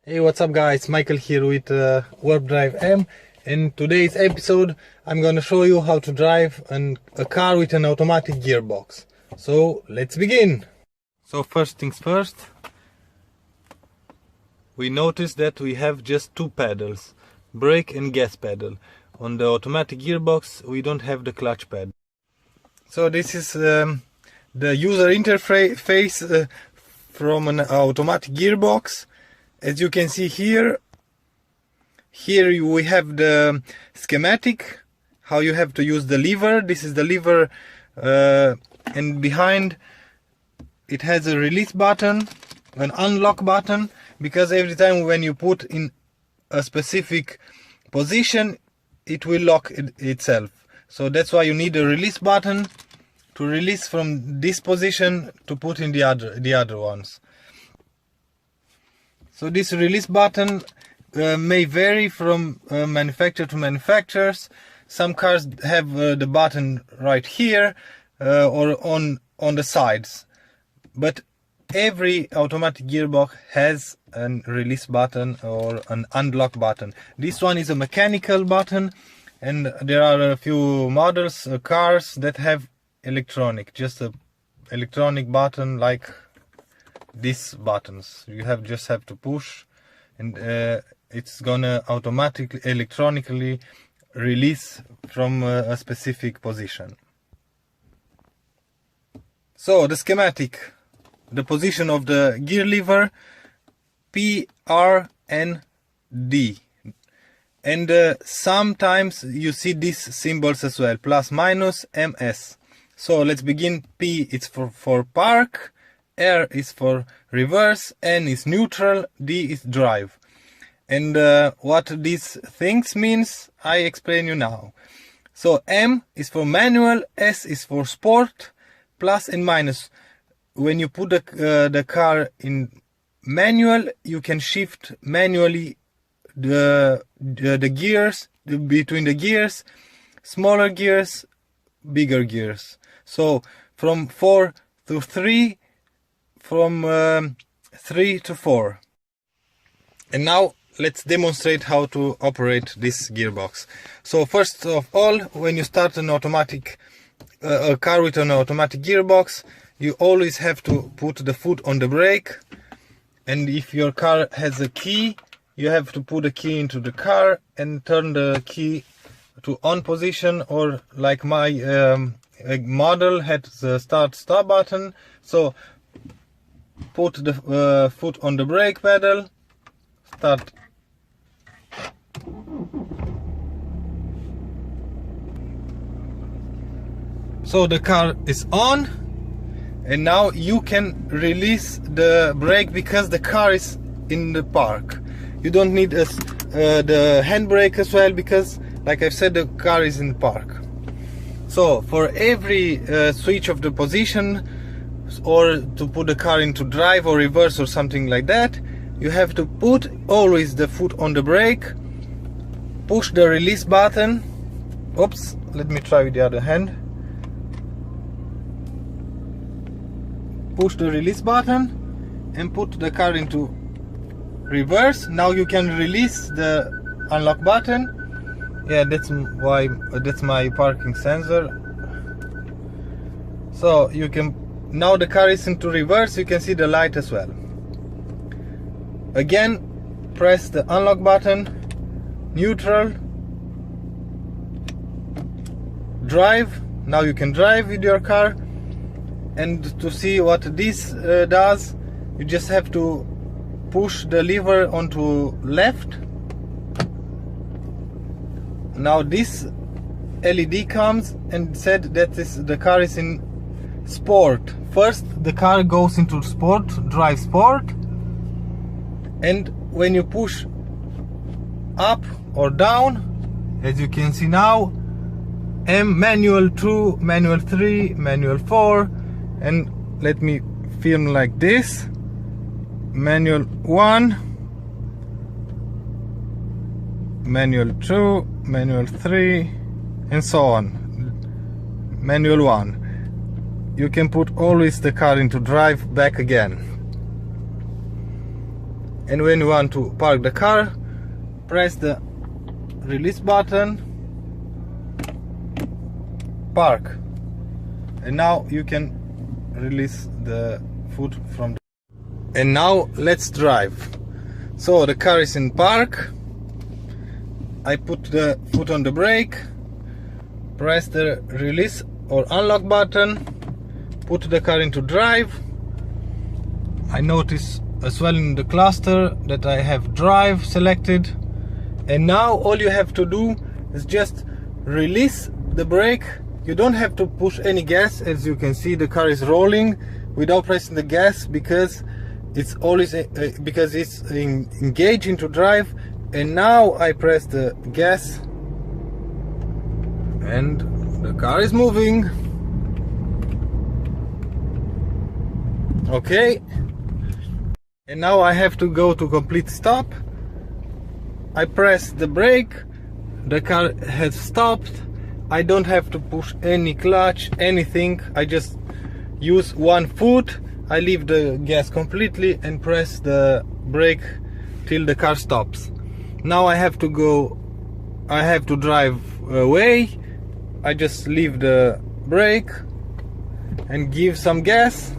Hey, what's up guys, Michael here with WarpDriveM. In today's episode I'm gonna show you how to drive a car with an automatic gearbox. So let's begin. So first things first, we notice that we have just two pedals, brake and gas pedal. On the automatic gearbox we don't have the clutch pad. So this is the user interface from an automatic gearbox. As you can see here we have the schematic, how you have to use the lever. This is the lever, and behind it has a release button, an unlock button, because every time when you put in a specific position it will lock itself. So that's why you need a release button to release from this position to put in the other ones. So this release button may vary from manufacturer to manufacturers. Some cars have the button right here or on the sides, but every automatic gearbox has a release button or an unlock button. This one is a mechanical button, and there are a few models, cars that have electronic, just a electronic button like these buttons. You just have to push, and it's gonna automatically electronically release from a specific position. So the schematic, the position of the gear lever, P, R and D, and sometimes you see these symbols as well, plus, minus, MS. So let's begin. P is for park, R is for reverse, N is neutral, D is drive. And what these things means, I explain you now. So M is for manual, S is for sport, plus and minus. When you put the car in manual, you can shift manually the gears, between the gears, smaller gears, bigger gears. So from 4 to 3, from 3 to 4. And now let's demonstrate how to operate this gearbox. So first of all, when you start an automatic a car with an automatic gearbox, you always have to put the foot on the brake, and if your car has a key, you have to put a key into the car and turn the key to on position, or like my model had the start-stop button. So put the foot on the brake pedal, start. So the car is on, and now you can release the brake because the car is in the park. You don't need the handbrake as well, because like I've said, the car is in the park. So for every switch of the position, or to put the car into drive or reverse or something like that, you have to put always the foot on the brake, push the release button. Oops, let me try with the other hand. Push the release button and put the car into reverse. Now you can release the unlock button. Yeah, that's my parking sensor. So you can, now the car is into reverse, you can see the light as well. Again, press the unlock button, neutral, drive. Now you can drive with your car. And to see what this does, you just have to push the lever onto left. Now this LED comes and said that the car is in sport. First the car goes into sport, drive sport, and when you push up or down, as you can see now, M, manual 2, manual 3, manual 4, and let me film like this, manual 1, manual 2, manual 3, and so on, manual 1. You can put always the car into drive, back again. and when you want to park the car, press the release button, park, and now you can release the foot from the... And now let's drive. So the car is in park, I put the foot on the brake, press the release or unlock button, put the car into drive. I notice as well in the cluster that I have drive selected, and now all you have to do is just release the brake. You don't have to push any gas. As you can see, the car is rolling without pressing the gas because it's always because it's engaged into drive. And now I press the gas and the car is moving. Okay, and now I have to go to complete stop. I press the brake, the car has stopped. I don't have to push any clutch, anything. I just use one foot. I leave the gas completely and press the brake till the car stops. Now I have to drive away. I just leave the brake and give some gas.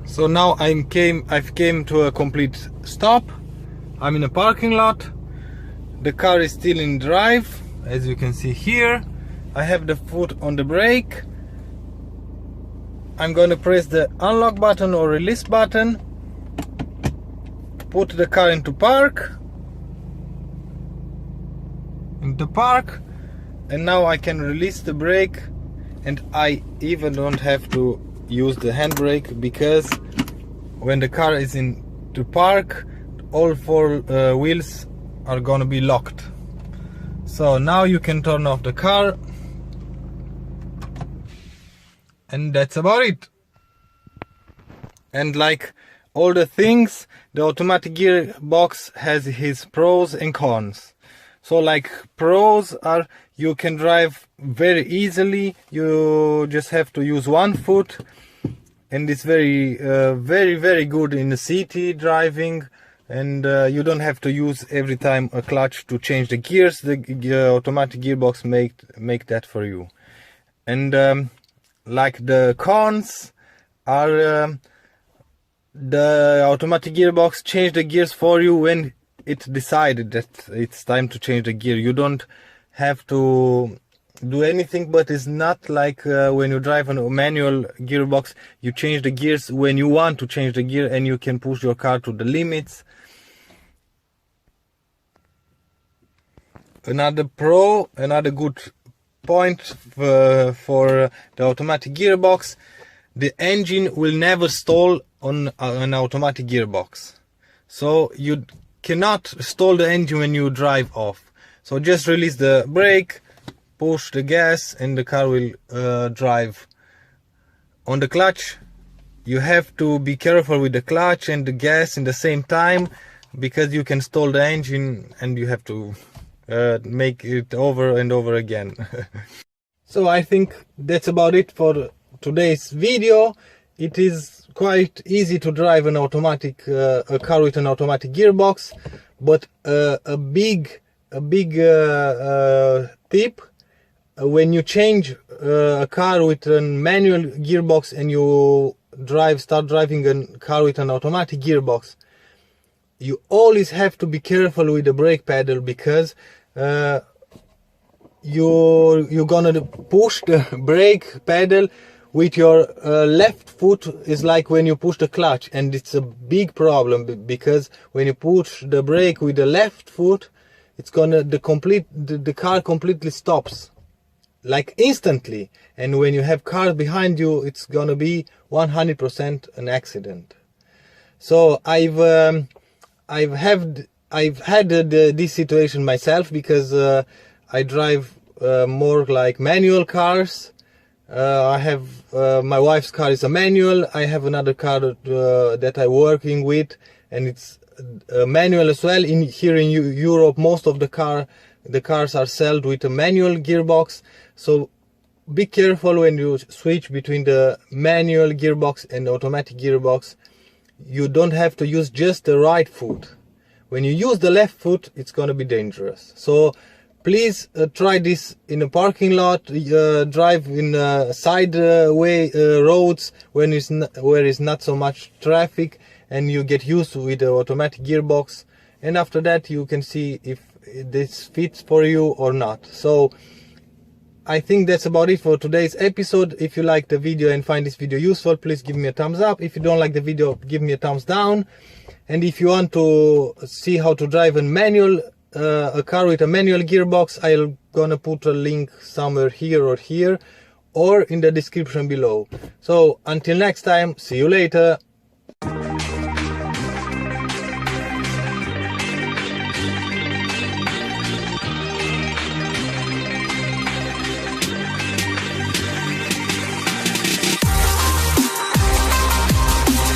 So now I've came to a complete stop. I'm in a parking lot. The car is still in drive, as you can see here. I have the foot on the brake. I'm gonna press the unlock button or release button, put the car into park, and now I can release the brake, and I even don't have to use the handbrake, because when the car is into park, all four wheels are gonna be locked. So now you can turn off the car, and that's about it. And like all the things, the automatic gearbox has its pros and cons. So like pros are, you can drive very easily, you just have to use one foot, and it's very good in the city driving, and you don't have to use every time a clutch to change the gears. The automatic gearbox make that for you. And like the cons are, the automatic gearbox change the gears for you when it decided that it's time to change the gear. You don't have to do anything, but it's not like when you drive a manual gearbox. You change the gears when you want to change the gear, and you can push your car to the limits. Another good point for the automatic gearbox: the engine will never stall on an automatic gearbox. So you cannot stall the engine when you drive off. So just release the brake, push the gas, and the car will drive. On the clutch, you have to be careful with the clutch and the gas in the same time, because you can stall the engine and you have to make it over and over again. So I think that's about it for today's video. It is quite easy to drive an automatic a car with an automatic gearbox, but a big tip: when you change a car with a manual gearbox and you start driving a car with an automatic gearbox, you always have to be careful with the brake pedal, because you're gonna push the brake pedal with your left foot. Is like when you push the clutch, and it's a big problem, because when you push the brake with the left foot, it's gonna the car completely stops, like instantly. And when you have cars behind you, it's gonna be 100% an accident. So I've had this situation myself, because I drive more like manual cars. I have my wife's car is a manual. I have another car that I'm working with, and it's manual as well. Here in Europe, most of the cars are sold with a manual gearbox. So be careful when you switch between the manual gearbox and automatic gearbox. You don't have to use just the right foot. When you use the left foot, it's gonna be dangerous. So please try this in a parking lot, drive in side roads when where is not so much traffic, and you get used with the automatic gearbox, and after that you can see if this fits for you or not. So I think that's about it for today's episode. If you like the video and find this video useful, please give me a thumbs up. If you don't like the video, give me a thumbs down. And if you want to see how to drive a car with a manual gearbox, I'm gonna put a link somewhere here or in the description below. So until next time, see you later.